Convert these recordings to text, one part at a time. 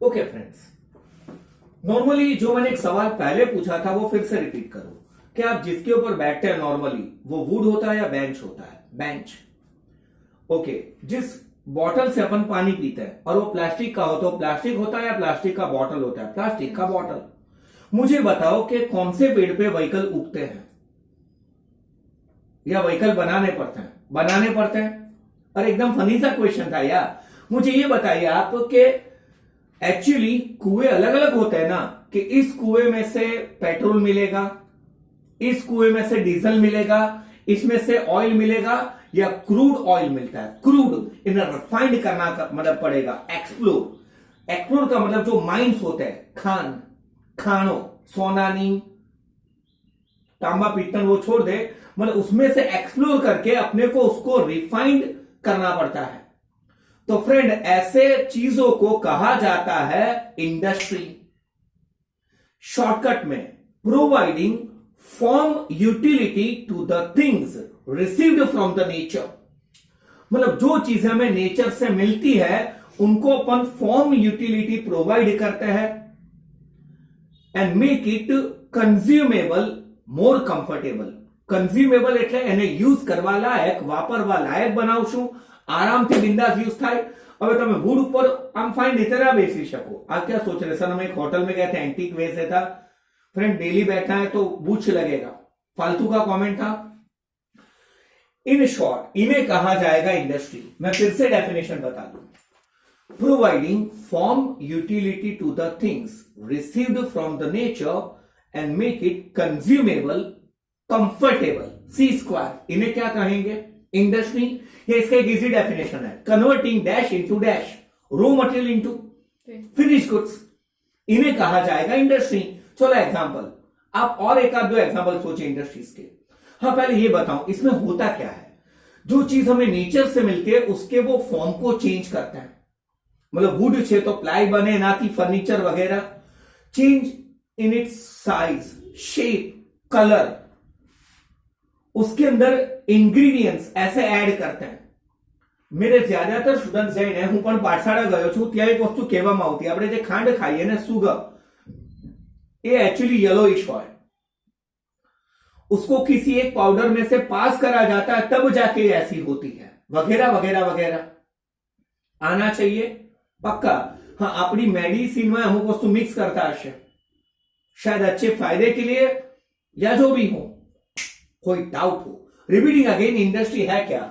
Okay friends, normally जो मैंने एक सवाल पहले पूछा था वो फिर से रिपीट करो कि आप जिसके ऊपर बैठते हैं नॉर्मली वो वुड होता है या बेंच होता है? बेंच। ओके, जिस बॉटल से अपन पानी पीते हैं और वो प्लास्टिक का हो तो प्लास्टिक होता है या प्लास्टिक का बॉटल होता है? प्लास्टिक का बॉटल। मुझे बताओ कि कौन से पेड़ पे व्हीकल उगते हैं या व्हीकल बनाने पड़ते हैं? बनाने पड़ते हैं। और एकदम फनी सा क्वेश्चन था यार। मुझे ये बताइए आप कि एक्चुअली कुएं अलग अलग होते हैं ना, कि इस कुएं में से पेट्रोल मिलेगा, इस कुएं में से डीजल मिलेगा, इसमें से ऑयल मिलेगा, या क्रूड ऑयल मिलता है? क्रूड इन्हें रिफाइंड करना का मतलब पड़ेगा। एक्सप्लोर, एक्सप्लोर का मतलब जो माइंस होते हैं, खान, खानो, सोना नहीं, तांबा पीतल वो छोड़ दे, मतलब उसमें से एक्सप्लोर करके अपने को उसको रिफाइंड करना पड़ता है। तो फ्रेंड, ऐसे चीजों को कहा जाता है इंडस्ट्री। शॉर्टकट में, providing form utility to the things received from the nature. मतलब जो चीजें हमें नेचर से मिलती है उनको अपन फॉर्म यूटिलिटी प्रोवाइड करते हैं and make it consumable, more comfortable. કન્ઝ્યુમેબલ એટલે એને યુઝ કરવા લાયક, વાપરવા લાયક બનાવશું, આરામથી બિંદાસ યુઝ થાય। હવે તમે વુડ ઉપર આમ ફાઇન રીતે ના બેસી શકો। આ क्या सोच रहे सर, हम एक होटल में गए थे, एंटीक वे से था। फ्रेंड डेली बैठा है तो बुच लगेगा, फालतू का कमेंट था। इन शॉर्ट इन्हें कहा जाएगा इंडस्ट्री। मैं फिर से डेफिनेशन बता दूं। Providing form utility to the things received from the nature and make it consumable, comfortable, C square। इन्हें क्या कहेंगे? इंडस्ट्री। ये इसका एक इजी डेफिनेशन है, converting dash into dash, raw material into finish goods. इन्हें कहा जाएगा इंडस्ट्री। चलो एग्जांपल, आप और एक आध दो एग्जांपल सोचिए इंडस्ट्रीज के। हाँ, पहले ये बताऊं इसमें होता क्या है। जो चीज हमें नेचर से मिलती है उसके वो फॉर्म को चेंज करता है। मतलब वुड छे तो प्लाई बने, नाती फर्नीचर वगैरह। Change in its size, shape, colour, उसके अंदर इंग्रेडिएंट्स ऐसे ऐड करते हैं। मेरे ज्यादातर स्टूडेंट्स जैन है, હું પણ પાઠશાળા ગયો છું, ત્યાં એક વસ્તુ કહેવામાં આવતી, આપણે જે ખાંડ ખાઈએ ને, સુગર, એ एक्चुअली येलोइश હોય, उसको किसी एक पाउडर में से पास करा जाता है तब जाके ऐसी होती है, वगैरह वगैरह वगैरह। आना चाहिए पक्का। हाँ, अपनी मेडिसिन में अमुक वस्तु मिक्स करता हशे, शायद अच्छे फायदे के लिए या जो भी हो, कोई डाउट हो। रिपीटिंग अगेन, इंडस्ट्री है क्या?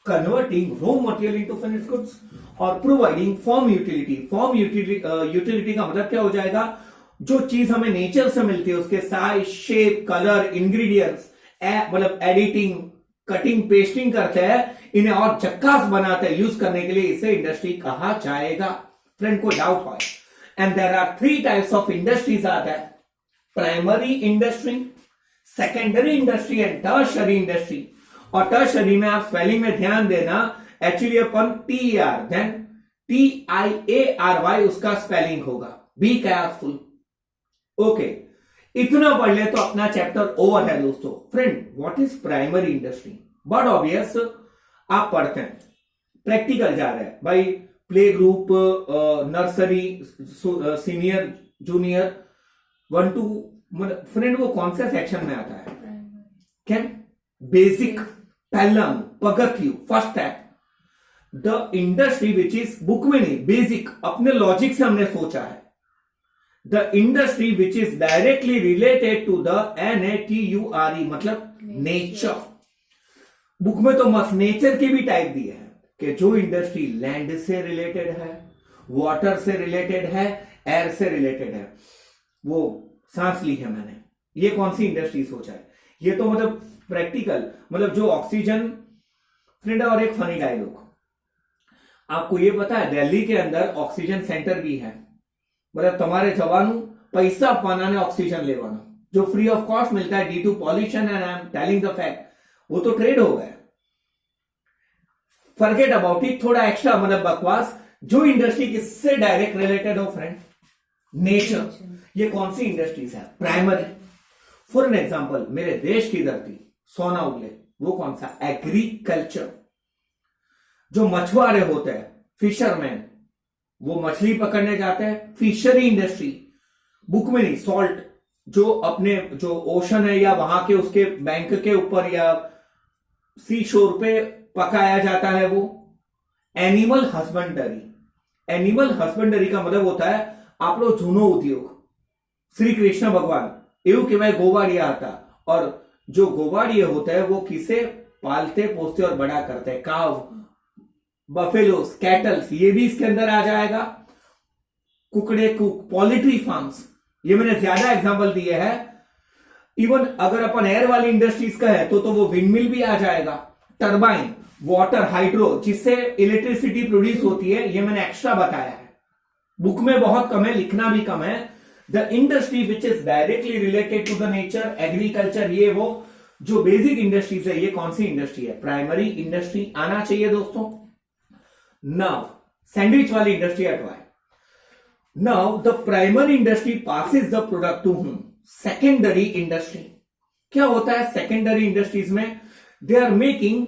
Converting raw material into finished goods और providing form utility. Form utility का मतलब क्या हो जाएगा? जो चीज हमें नेचर से मिलती है उसके साइज, शेप, कलर, इंग्रेडिएंट्स, मतलब एडिटिंग, कटिंग, पेस्टिंग करते हैं, इन्हें और झक्कास बनाते हैं यूज करने के लिए, इसे इंडस्ट्री कहा जाएगा। फ्रेंड, को डाउट हो? And there are 3 types of industries are there. Primary industry, secondary industry and tertiary industry. और टर्शरी में आप स्पेलिंग में ध्यान देना, एक्चुअली अपन TR देन TIARY उसका स्पेलिंग होगा। Be careful. ओके, इतना पढ़ ले तो अपना चैप्टर ओवर है दोस्तों। Friend, what is primary industry? But obvious, आप पढ़ते हैं, प्रैक्टिकल जा रहे हैं भाई, play group, nursery, senior, junior, 1 to, friend वो कौन सा सेक्शन में आता है? क्या? बेसिक, पहला पगथियु, first step. The industry which is, book में नहीं, बेसिक अपने लॉजिक से हमने सोचा है। The industry which is directly related to the NATURE, मतलब नेचर। बुक में तो मस्त नेचर के भी टाइप दिए हैं कि जो इंडस्ट्री लैंड से रिलेटेड है, वाटर से रिलेटेड है, एयर से रिलेटेड है। वो सांस ली है मैंने, ये कौन सी इंडस्ट्री सोचा है? ये तो मतलब प्रैक्टिकल, मतलब जो ऑक्सीजन। फ्रेंड, और एक फनी डायलॉग, आपको ये पता है दिल्ली के अंदर ऑक्सीजन सेंटर भी है। मतलब तुम्हारे जवानों पैसा अपवाना ने ऑक्सीजन लेवाना, जो फ्री ऑफ कॉस्ट मिलता है due to pollution, and I am telling the fact, वो तो ट्रेड हो गया। फॉरगेट अबाउट इट, थोड़ा एक्स्ट्रा मतलब बकवास। जो इंडस्ट्री किससे डायरेक्ट रिलेटेड हो फ्रेंड? नेचर। ये कौन सी इंडस्ट्रीज है? प्राइमरी। फॉर एन एग्जांपल, मेरे देश की धरती सोना उगले, वो कौन सा? एग्रीकल्चर। जो मछुआरे होते हैं, फिशरमैन, वो मछली पकड़ने जाते हैं, फिशरी इंडस्ट्री, बुक में नहीं, सॉल्ट जो अपने जो ओशन है या वहां के उसके बैंक के ऊपर या सी शोर पे पकाया जाता है वो। एनिमल हस्बेंडरी, एनिमल हस्बेंडरी का मतलब होता है આપણો જૂનો ઉદ્યોગ, श्री कृष्ण भगवान એવું કહેવાય गोवाड़िया आता, और जो गोवाड़िया होता है वो किसे पालते पोसते और बड़ा करते हैं, काव, बफेलोस, कैटल्स, ये भी इसके अंदर आ जाएगा। कुकड़े कुक, पोल्ट्री फार्म्स, ये मैंने ज्यादा एग्जांपल दिए हैं। इवन अगर अपन एयर वाली इंडस्ट्रीज का है तो वो विंडमिल भी आ जाएगा, टरबाइन, वाटर, हाइड्रो, जिससे इलेक्ट्रिसिटी प्रोड्यूस होती है, ये मैंने एक्स्ट्रा बताया है, बुक में बहुत कम है, लिखना भी कम है। The industry which is directly related to the nature, agriculture, ये वो जो बेसिक इंडस्ट्रीज है, ये कौन सी इंडस्ट्री है, प्राइमरी इंडस्ट्री आना चाहिए दोस्तों। नाउ सैंडविच वाली इंडस्ट्री हटवाए। Now the primary industry passes the product to whom, secondary industry. क्या होता है सेकेंडरी इंडस्ट्रीज में, they are making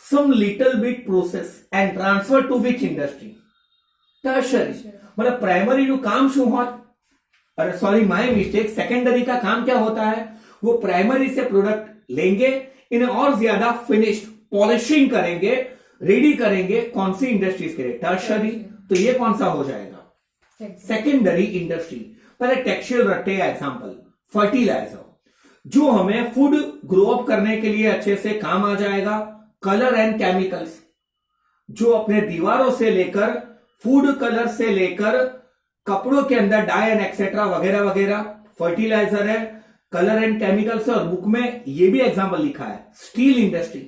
some little bit process and transfer to which industry, tertiary. मतलब प्राइमरी નું કામ શું હોત, अरे सॉरी माय मिस्टेक, सेकेंडरी का काम क्या होता है, वो प्राइमरी से प्रोडक्ट लेंगे, इन्हें और ज्यादा फिनिश्ड पॉलिशिंग करेंगे, रेडी करेंगे, कौन सी इंडस्ट्रीज के लिए, टर्शरी। तो ये कौन सा हो जाएगा, सेकेंडरी इंडस्ट्री। पहले टेक्सटाइल रखते हैं एग्जांपल, फर्टिलाइजर, जो हमें फूड ग्रो अप करने के लिए अच्छे से काम आ जाएगा। कलर एंड केमिकल्स, जो अपने दीवारों से लेकर, फूड कलर से लेकर कपड़ों के अंदर डाई एंड एक्सेट्रा वगैरह वगैरह, फर्टिलाइजर है, कलर एंड केमिकल्स है। और बुक में ये भी एग्जांपल लिखा है, स्टील इंडस्ट्री।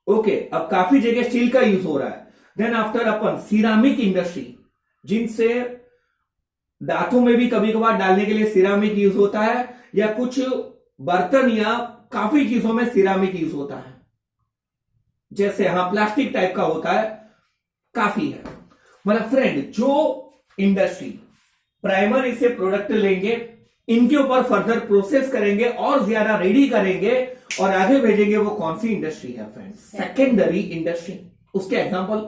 ओके, अब काफी जगह स्टील का यूज हो रहा है। देन आफ्टर अपन सिरामिक इंडस्ट्री, जिनसे दांतों में भी कभी कभार डालने के लिए सिरामिक यूज होता है, या कुछ बर्तन या काफी चीजों में सिरामिक यूज होता है, जैसे हाँ प्लास्टिक टाइप का होता है, काफी है। मतलब फ्रेंड, जो इंडस्ट्री प्राइमरी से प्रोडक्ट लेंगे, इनके ऊपर फर्दर प्रोसेस करेंगे और ज्यादा रेडी करेंगे और आगे भेजेंगे, वो कौन सी इंडस्ट्री है फ्रेंड्स, सेकेंडरी इंडस्ट्री। उसके एग्जांपल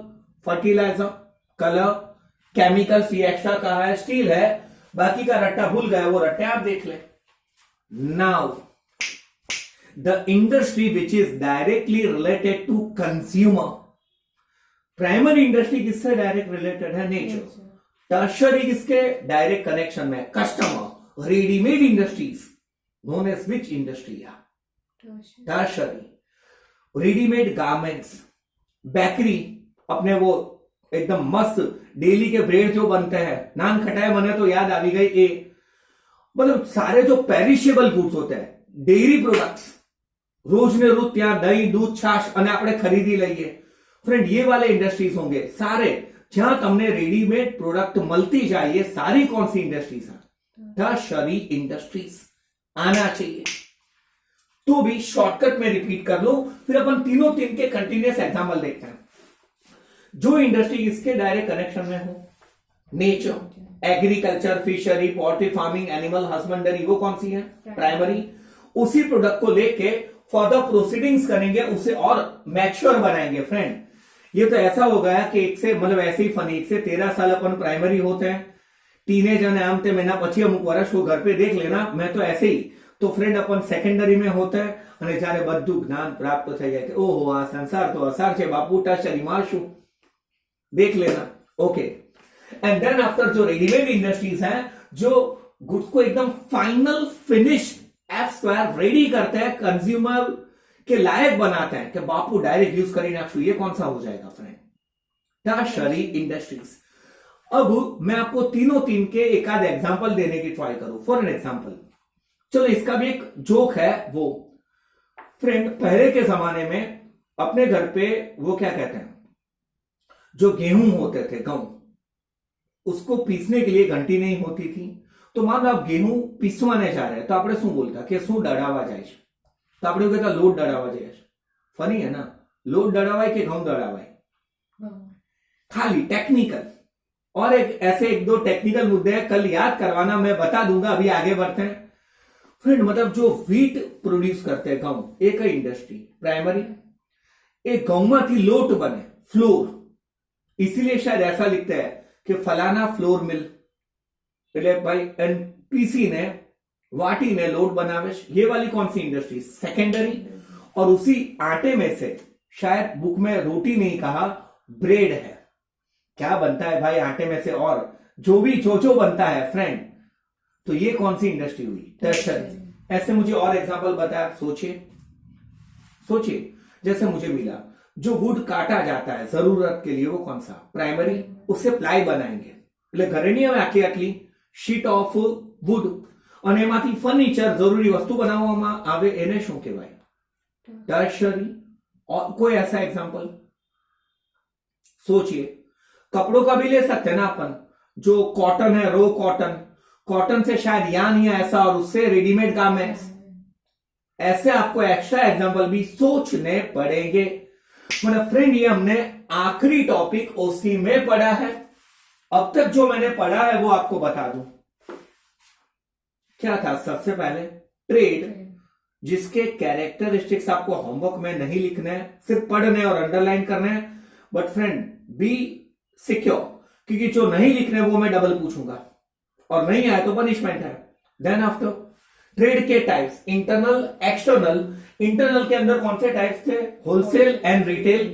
फर्टिलाइजर, कलर, केमिकल्स, ये एक्स्ट्रा कहा है, स्टील है, बाकी का रट्टा भूल गए, वो रट्टे आप देख ले। Now the industry which is directly related to consumer, primary industry किससे डायरेक्ट रिलेटेड है, नेचर। टर्शरी किसके डायरेक्ट कनेक्शन में, customer. Readymade industries known as which industry, tertiary. Readymade garments, bakery, अपने वो एकदम मस्त डेली के ब्रेड जो बनते हैं, नान खटाए बने तो याद आ गई ए, मतलब सारे जो पेरिशेबल गुड्स होते हैं, डेयरी प्रोडक्ट्स, रोज ने रोज ત્યાં દહીં, दूध, छाछ અને આપણે खरीदी લઈએ फ्रेंड, ये वाले इंडस्ट्रीज होंगे सारे, जहां तुमने रेडीमेड प्रोडक्ट मिलती जाए, ये सारी कौन सी इंडस्ट्रीज है, टर्शरी इंडस्ट्रीज आना चाहिए। तो भी शॉर्टकट में रिपीट कर लो, फिर अपन तीनों तीन के कंटिन्यूस एग्जांपल देखते हैं। जो इंडस्ट्री इसके डायरेक्ट कनेक्शन में हो, nature, agriculture, fishery, poultry farming, animal husbandry, वो कौन सी है, प्राइमरी। उसी प्रोडक्ट को लेके फर्दर प्रोसीडिंग्स करेंगे, उसे और मैच्योर बनाएंगे। फ्रेंड, ये तो ऐसा हो गया कि एक से मतलब ऐसे ही फनी, एक से 13 साल अपन प्राइमरी होते हैं, टीनेज અને આમ તે મહિના પછી અમુક વર્ષ को घर पे देख लेना, मैं तो ऐसे ही। तो फ्रेंड अपन सेकेंडरी में होता है અને જ્યારે બધું જ્ઞાન પ્રાપ્ત થઈ જાય કે ઓહો આ સંસાર તો અસાર છે બાપુ, ટર્શરી મારશું, देख लेना। ओके, एंड देन आफ्टर जो रेडीमेड इंडस्ट्रीज हैं, जो गुड्स को एकदम फाइनल फिनिश F² रेडी करते हैं, कंज्यूमर के लायक बनाते हैं कि बापू डायरेक्ट यूज करी नाखशु, ये कौन सा हो जाएगा फ्रेंड, टर्शरी इंडस्ट्रीज। अब मैं आपको तीनों तीन के एक आध एग्जांपल देने की ट्राई करूं। फॉर एन एग्जांपल, चलो इसका भी एक जोक है। वो फ्रेंड, पहले के जमाने में अपने घर पे वो क्या कहते हैं, जो गेहूं होते थे, गेहूं, उसको पीसने के लिए घंटी नहीं होती थी। तो मान लो आप गेहूं पीसवाने जा रहे हैं, तो આપણે શું બોલતા કે શું દળાવા જાય છે, તો આપણે કહેતા લોટ દળાવા જાય છે। ફની है ना, लोट दड़ावाए कि घऊं दड़ावाए, खाली टेक्निकल। और एक ऐसे एक दो टेक्निकल मुद्दे हैं, कल याद करवाना, मैं बता दूंगा, अभी आगे बढ़ते हैं। फ्रेंड, मतलब जो व्हीट प्रोड्यूस करते हैं घऊं, एक इंडस्ट्री प्राइमरी, एक घऊं मांथी लोट बने, फ्लोर, इसीलिए शायद ऐसा लिखते हैं कि फलाना फ्लोर मिल એટલે ભાઈ एनपीसी ने वाटी ने लोड बनावेश, ये वाली कौन सी इंडस्ट्री? सेकेंडरी। और उसी आटे में से शायद बुक में रोटी नहीं कहा, ब्रेड है। क्या बनता है भाई आटे में से? और जो भी जो बनता है फ्रेंड, तो ये कौन सी इंडस्ट्री हुई? टर्शरी। ऐसे मुझे और एग्जांपल बताया, सोचिए। जैसे मुझे मिला जो वुड काटा जाता है जरूरत के लिए, वो कौन सा? प्राइमरी। उससे प्लाई बनाएंगे એટલે ઘરે નહીં આવે આટલી આટલી શીટ ઓફ વુડ, અને એમાંથી ફર્નિચર જરૂરી વસ્તુ બનાવવામાં આવે, એને શું કહેવાય? टर्शरी। और कोई ऐसा एग्जांपल सोचिए। कपड़ों का भी ले सकते हैं ना अपन, जो कॉटन है, रो कॉटन से शायद यान या ऐसा, और उससे रेडीमेड गारमेंट्स। ऐसे आपको एक्स्ट्रा एग्जांपल भी सोचने पड़ेंगे। मतलब फ्रेंड, ये हमने आखिरी टॉपिक ओसी में पढ़ा है। अब तक जो मैंने पढ़ा है वो आपको बता दूं। क्या था? सबसे पहले ट्रेड, जिसके कैरेक्टरिस्टिक्स आपको होमवर्क में नहीं लिखने हैं, सिर्फ पढ़ने और अंडरलाइन करने हैं। बट फ्रेंड, बी सिक्योर, क्योंकि जो नहीं लिखने वो मैं डबल पूछूंगा, और नहीं आए तो पनिशमेंट है। देन आफ्टर, ट्रेड के टाइप्स, इंटरनल, एक्सटर्नल। इंटरनल के अंदर कौन से टाइप्स थे? Wholesale and retail.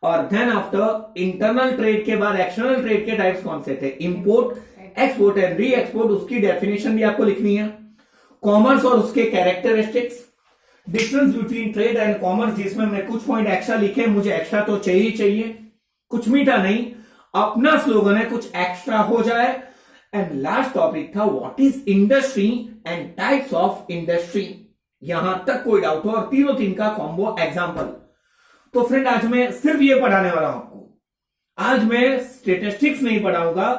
और देन आफ्टर, इंटरनल ट्रेड के बाद एक्सटर्नल ट्रेड के टाइप्स कौन से थे? Import, export and re export. उसकी डेफिनेशन भी आपको लिखनी है। कॉमर्स और उसके characteristics, difference between trade and commerce, जिसमें मैं कुछ पॉइंट एक्स्ट्रा लिखे। मुझे एक्स्ट्रा तो चाहिए, कुछ मीठा नहीं, अपना स्लोगन है, कुछ एक्स्ट्रा हो जाए। एंड लास्ट टॉपिक था what is industry and types of industry. यहां तक कोई डाउट हो? और तीन का कॉम्बो एग्जांपल। तो फ्रेंड, आज मैं सिर्फ ये पढ़ाने वाला हूं आपको। आज मैं स्टेटिस्टिक्स नहीं पढ़ाऊंगा।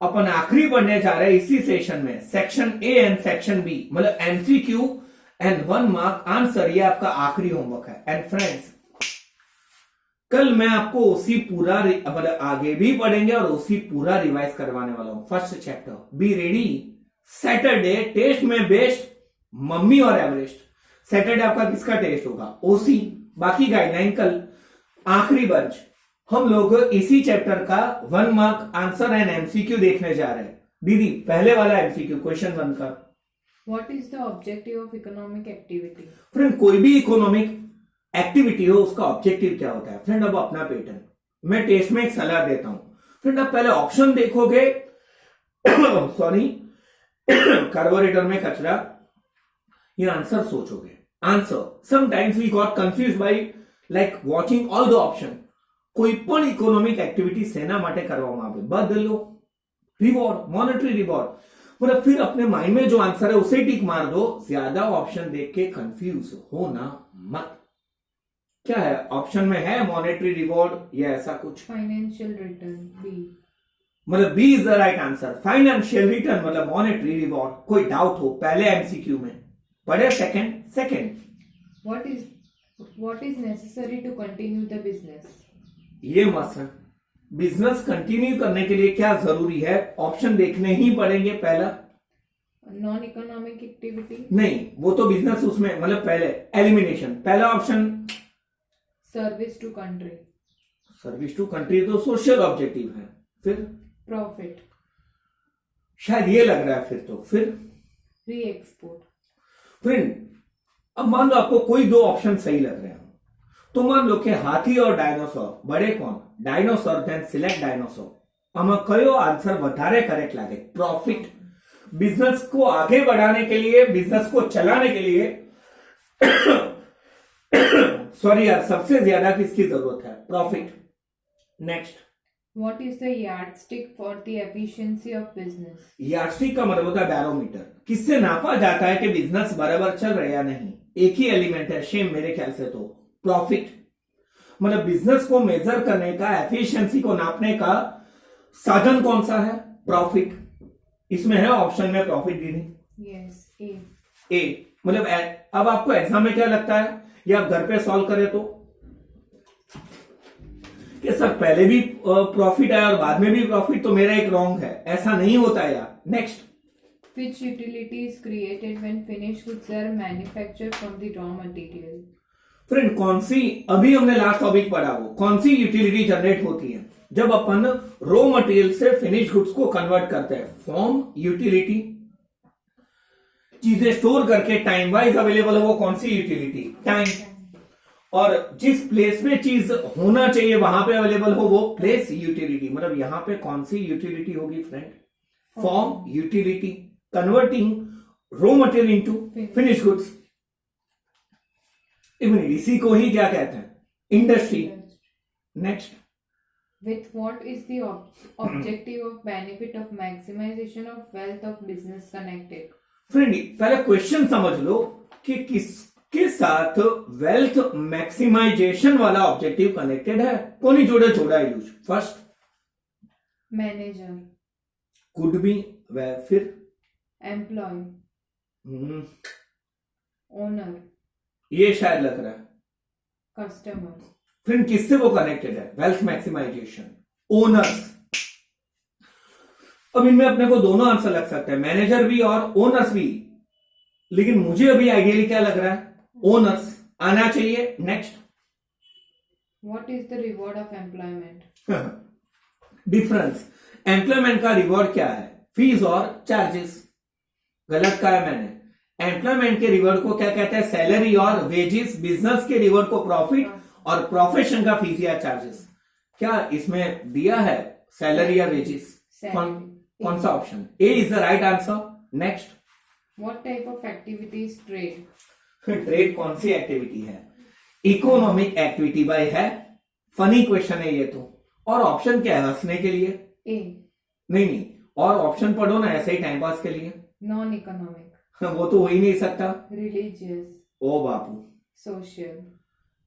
अपन आखिरी पढ़ने जा रहे हैं इसी सेशन में, section A and section B, मतलब एमसीक्यू एंड 1 मार्क आंसर। ये आपका आखिरी होमवर्क है। एंड फ्रेंड्स, कल मैं आपको उसी पूरा मतलब आगे भी पढ़ेंगे और उसी पूरा रिवाइज करवाने वाला हूं। First chapter, be ready. Saturday test में बेस्ट, मम्मी और एवरेस्ट। सैटरडे आपका किसका टेस्ट होगा? ओसी। बाकी गाइडलाइन कल। आखिरी बंच हम लोग इसी चैप्टर का 1 मार्क आंसर एंड एमसीक्यू देखने जा रहे हैं। दीदी, पहले वाला एमसीक्यू क्वेश्चन 1 का, What is the objective of economic activity? Friend, कोई भी इकोनॉमिक एक्टिविटी हो, उसका ऑब्जेक्टिव क्या होता है? फ्रेंड, अब अपना पैटर्न मैं टेस्ट में एक सलाह देता हूं। फ्रेंड, आप पहले ऑप्शन देखोगे, सॉरी, कार्बोरेटर में कचरा, ये आंसर सोचोगे। Answer sometimes we got confuse by like watching all the option. કોઈ પણ ઇકોનોમિક એક્ટિવિટી સેના માટે કરવામાં આવે? બદલો, रिवॉर्ड, मॉनेटरी रिवॉर्ड। मतलब फिर अपने माइंड में जो आंसर है उसे टिक मार दो, ज्यादा ऑप्शन देख के कंफ्यूज होना मत। क्या है ऑप्शन में? है मॉनेटरी रिवॉर्ड या ऐसा कुछ? Financial return, B. मतलब B is the right answer. Financial return मतलब मॉनेटरी रिवॉर्ड। कोई डाउट हो? पहले एमसीक्यू में पढ़े। Second, What is necessary to continue the business? ये मसला, बिजनेस कंटिन्यू करने के लिए क्या जरूरी है? ऑप्शन देखने ही पड़ेंगे। पहला, नॉन इकोनॉमिक एक्टिविटी नहीं, वो तो बिजनेस उसमें, मतलब पहले एलिमिनेशन। पहला option service to country. Service to country तो सोशल ऑब्जेक्टिव है। फिर प्रॉफिट, शायद ये लग रहा है। फिर री एक्सपोर्ट। फ्रेंड, अब मान लो आपको कोई दो ऑप्शन सही लग रहे हैं, तो मान लो कि हाथी और डायनोसोर, बड़े कौन? डायनोसोर। Then select dinosaur. આમાં કયો આન્સર વધારે કરેક્ટ લાગે? प्रॉफिट। बिजनेस को आगे बढ़ाने के लिए, बिजनेस को चलाने के लिए सॉरी यार, सबसे ज्यादा किसकी जरूरत है? Profit. Next, what is the yardstick for the efficiency of business? Yardstick का मतलब होता है बैरोमीटर, किससे नापा जाता है कि बिजनेस बराबर चल रहा है या नहीं। एक ही एलिमेंट है, सेम मेरे ख्याल से तो प्रॉफिट। मतलब बिजनेस को मेजर करने का, एफिशिएंसी को नापने का साधन कौन सा है? प्रॉफिट। इसमें है ऑप्शन में प्रॉफिट दीदी। यस, ए। मतलब अब आपको एग्जाम में क्या लगता है, या आप घर पे सॉल्व करें तो कि सर पहले भी प्रॉफिट आया और बाद में भी प्रॉफिट, तो मेरा एक रॉन्ग है। ऐसा नहीं होता यार। Next, which utility is created when finished goods are manufactured from the raw material? Friend, कौन सी, अभी हमने लास्ट टॉपिक पढ़ा, वो कौन सी यूटिलिटी जनरेट होती है? जब अपन रॉ मटेरियल से फिनिश गुड्स को कन्वर्ट करते हैं। फॉर्म यूटिलिटी, चीजें स्टोर करके टाइम वाइज अवेलेबल हो, वो कौन सी यूटिलिटी? टाइम। और जिस प्लेस में चीज होना चाहिए वहां पे अवेलेबल हो, वो प्लेस यूटिलिटी। मतलब यहां पे कौन सी यूटिलिटी होगी friend? Form utility, converting raw material into finish goods. इसी को ही क्या कहते हैं? Industry. Next, With what is the objective of benefit of maximization of wealth of business connected? Friend पहले क्वेश्चन समझ लो कि किसके साथ वेल्थ मैक्सिमाइजेशन वाला ऑब्जेक्टिव कनेक्टेड है। कौन ही जोड़े जोड़ा use? First Manager, could be, फिर employee, owner, ये शायद लग रहा है। customer, फ्रेंड किससे वो कनेक्टेड है? Wealth maximization, owners. अब इनमें अपने को दोनों आंसर लग सकते हैं, मैनेजर भी और ओनर्स भी, लेकिन मुझे अभी आइडियली क्या लग रहा है? ओनर्स आना चाहिए। Next, what is the reward of employment? Difference. Employment का रिवॉर्ड क्या है? फीस और चार्जेस। गलत कहा है मैंने। एम्प्लॉयमेंट के रिवॉर्ड को क्या कहते हैं? सैलरी और वेजेस। बिजनेस के रिवॉर्ड को प्रॉफिट, और प्रोफेशन का फीस या चार्जेस। क्या इसमें दिया है सैलरी या वेजेस? कौन सा option? A is the right answer. Next, What type of activity is trade? Trade कौन सी एक्टिविटी है? इकोनॉमिक एक्टिविटी बाय है। फनी क्वेश्चन है ये तो। और ऑप्शन क्या है हंसने के लिए? A. नहीं, और ऑप्शन पढ़ो ना ऐसे ही टाइम पास के लिए। Non-economic, वो तो हो ही नहीं सकता। religious, ओ बापू, social.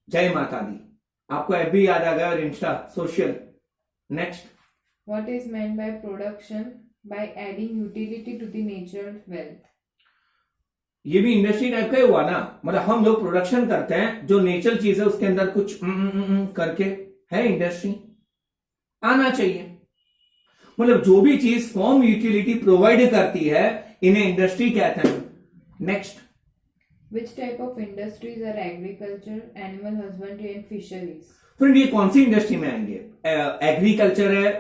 जय माता दी। आपको एफबी याद आ गया और Insta, social. Next, What is meant by production by adding utility to the natural wealth? ये भी इंडस्ट्री टाइप का ही हुआ ना। मतलब हम लोग प्रोडक्शन करते हैं, जो नेचुरल चीज है उसके अंदर कुछ करके है इंडस्ट्री। आना चाहिए। मतलब जो भी चीज फॉर्म यूटिलिटी प्रोवाइड करती है, इन्हें इंडस्ट्री कहते हैं। Next, Which type of industries are agriculture, animal husbandry and fisheries? Friend ये कौन सी इंडस्ट्री में आएंगे? एग्रीकल्चर है,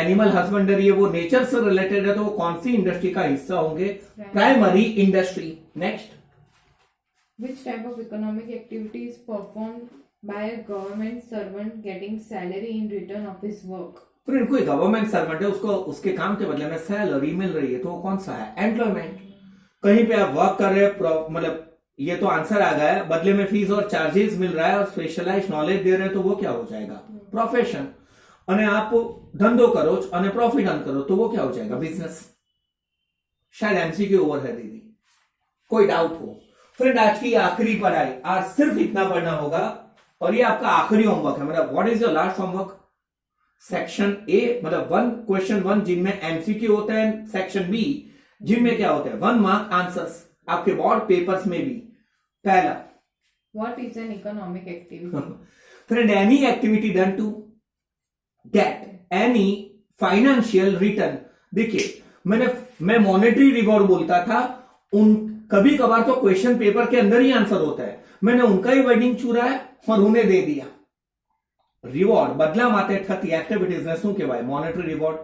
एनिमल हस्बेंडरी है, वो नेचर से रिलेटेड है, तो वो कौन सी इंडस्ट्री का हिस्सा होंगे? Primary industry. Next, Which type of economic activity is performed by a government servant getting salary in return of his work? Friend कोई गवर्नमेंट सर्वेंट है, उसको उसके काम के बदले में सैलरी मिल रही है, तो वो कौन सा है? एम्प्लॉयमेंट। कहीं पे आप वर्क कर रहे हैं, मतलब ये तो आंसर आ गया है, बदले में फीस और चार्जेस मिल रहा है और स्पेशलाइज्ड नॉलेज दे रहे हैं, तो वो क्या हो जाएगा? प्रोफेशन। અને आप धंधो करो અને प्रॉफिट अर्न करो, तो वो क्या हो जाएगा? बिजनेस। शायद एमसीक्यू ओवर है दीदी, कोई डाउट हो? फ्रेंड आज की आखिरी पढ़ाई, आज सिर्फ इतना पढ़ना होगा और ये आपका आखिरी होमवर्क है। मतलब what is your last homework? Section A, मतलब 1 क्वेश्चन 1 जिनमें एमसीक्यू होता है, सेक्शन बी जिनमें क्या होता है 1 मार्क आंसर्स, आपके बोर्ड पेपर्स में भी। पहला, What is an economic activity? Friend any activity done to get any financial return. देखिए मैं मॉनेटरी रिवॉर्ड बोलता था, उन कभी कभार तो क्वेश्चन पेपर के अंदर ही आंसर होता है, मैंने उनका ही वर्डिंग चुरा है और उन्हें दे दिया। रिवॉर्ड बदला माते थती एक्टिविटीज ने શું કહેવાય? Monetary reward,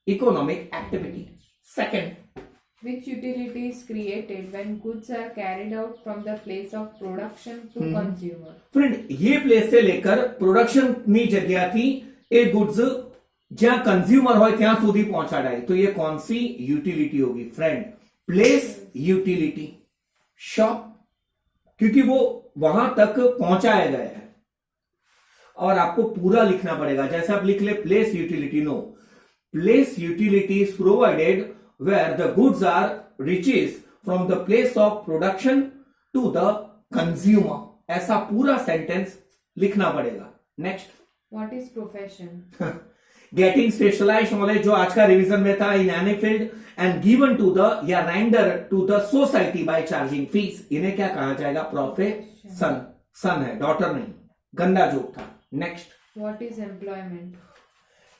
economic activity. Second, Which utility is created when goods are carried out from the place of production to consumer? Friend ये प्लेस से लेकर प्रोडक्शन ની જગ્યાથી એ ગુડ્સ જ્યાં કન્ઝ્યુમર હોય ત્યાં સુધી પહોંચાડાય, તો ये कौन सी यूटिलिटी होगी फ्रेंड? Place utility. शॉप, क्योंकि वो वहां तक पहुंचाया गया है। और आपको पूरा लिखना पड़ेगा, जैसे आप लिख ले place utility. No, place utility is provided where the goods are reaches from the place of production to the consumer। ऐसा पूरा सेंटेंस लिखना पड़ेगा। Next, What is profession? Getting specialized knowledge, जो आज का रिवीजन में था, in any field and given to the या render to the society by charging fees, इन्हें क्या कहा जाएगा? प्रोफेशन। सन है, डॉटर नहीं, गंदा जोक था। Next, What is employment?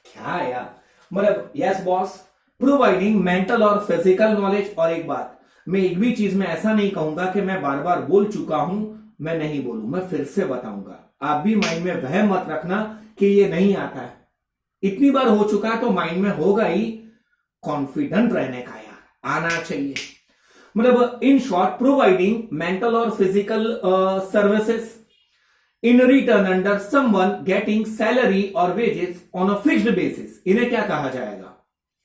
क्या यार, मतलब यस बॉस, प्रोवाइडिंग मेंटल और फिजिकल नॉलेज। और एक बात, मैं एक भी चीज में ऐसा नहीं कहूंगा कि मैं बार बार बोल चुका हूं, मैं नहीं बोलूं, मैं फिर से बताऊंगा। आप भी माइंड में वह मत रखना कि ये नहीं आता है। इतनी बार हो चुका है तो माइंड में होगा ही, कॉन्फिडेंट रहने का यार आना चाहिए। मतलब इन शॉर्ट प्रोवाइडिंग मेंटल और physical services in return under someone getting salary और wages on a fixed basis, इन्हें क्या कहा जाएगा?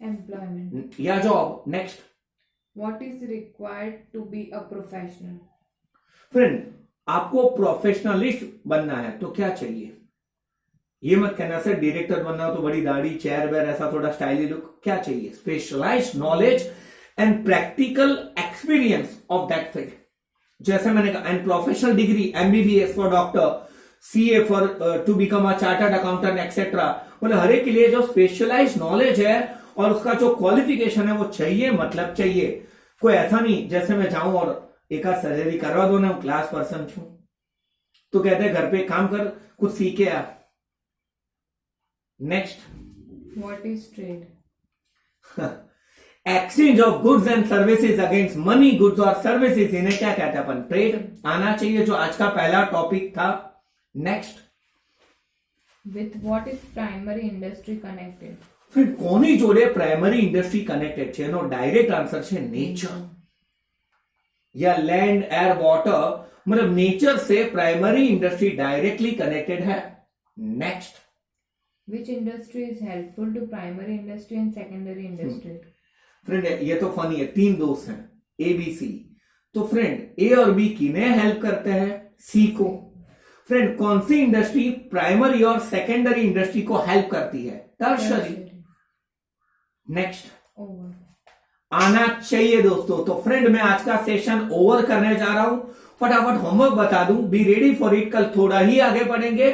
Employment. या job. Next, What is required to be a professional? Friend आपको प्रोफेशनलिस्ट बनना है तो क्या चाहिए? ये मत कहना सर डायरेक्टर बनना हो तो बड़ी दाढ़ी, चेयर वेयर, ऐसा थोड़ा स्टाइली लुक। क्या चाहिए? Specialized knowledge and practical experience of that field. जैसे मैंने कहा, and professional degree, MBBS for doctor, CA for to become a chartered accountant etcetera. मतलब हर एक के लिए जो स्पेशलाइज्ड नॉलेज है और उसका जो क्वालिफिकेशन है वो चाहिए, मतलब चाहिए। कोई ऐसा नहीं जैसे मैं जाऊं और एक आध सर्जरी करवा दो ना, क्लास पर्सन छू तो कहते हैं घर पे काम कर, कुछ सीखे आप। Next, What is trade? Exchange of goods and services against money, goods और सर्विसेज, इन्हें क्या कहते हैं अपन? ट्रेड आना चाहिए, जो आज का पहला टॉपिक था। Next, With what is primary industry connected? फिर કોની જોડે પ્રાઇમરી ઇન્ડસ્ટ્રી કનેક્ટેડ છે? એનો ડાયરેક્ટ આન્સર છે નેચર या लैंड, एयर, वाटर। मतलब नेचर से प्राइमरी इंडस्ट्री डायरेक्टली कनेक्टेड है। Next, Which industry is helpful to primary industry and secondary industry? Friend ये तो फनी है, तीन दोस्त हैं ए बी सी, तो फ्रेंड ए और बी किन्हें हेल्प करते हैं? सी को। फ्रेंड कौन सी इंडस्ट्री प्राइमरी और सेकेंडरी इंडस्ट्री को हेल्प करती है? टर्शरी। Next, Over. आना चाहिए दोस्तों। तो फ्रेंड मैं आज का सेशन ओवर करने जा रहा हूं, फटाफट होमवर्क बता दूं, बी रेडी फॉर इट। कल थोड़ा ही आगे बढ़ेंगे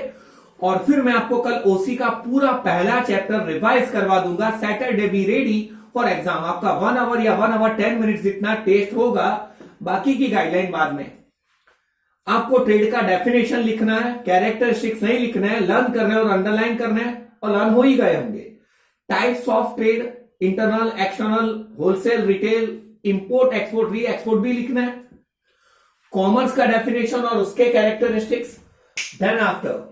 और फिर मैं आपको कल ओसी का पूरा पहला चैप्टर रिवाइज करवा दूंगा। Saturday be ready for exam. आपका 1 आवर या 1 आवर 10 मिनट जितना टेस्ट होगा, बाकी की गाइडलाइन बाद में। आपको ट्रेड का डेफिनेशन लिखना है, कैरेक्टरिस्टिक्स नहीं लिखना है, लर्न करना है और अंडरलाइन करना है, और लर्न हो ही गए होंगे। Types of trade, internal, external, wholesale, retail, import, export, re export भी लिखना है। कॉमर्स का डेफिनेशन और उसके characteristics. Then after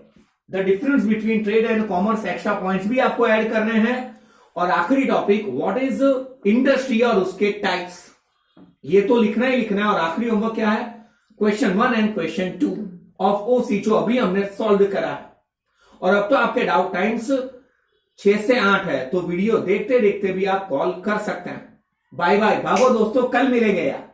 the difference between trade and commerce, extra points भी आपको ऐड करने हैं। और आखिरी टॉपिक व्हाट इज इंडस्ट्री और उसके टाइप्स, ये तो लिखना ही लिखना है। और आखिरी होमवर्क क्या है? क्वेश्चन 1 एंड क्वेश्चन 2 ऑफ ओसी, जो अभी हमने सॉल्व करा है। और अब तो आपके डाउट टाइम्स 6 से 8 है, तो वीडियो देखते देखते भी आप कॉल कर सकते हैं। बाय बाय, भागो दोस्तों, कल मिलेंगे यार।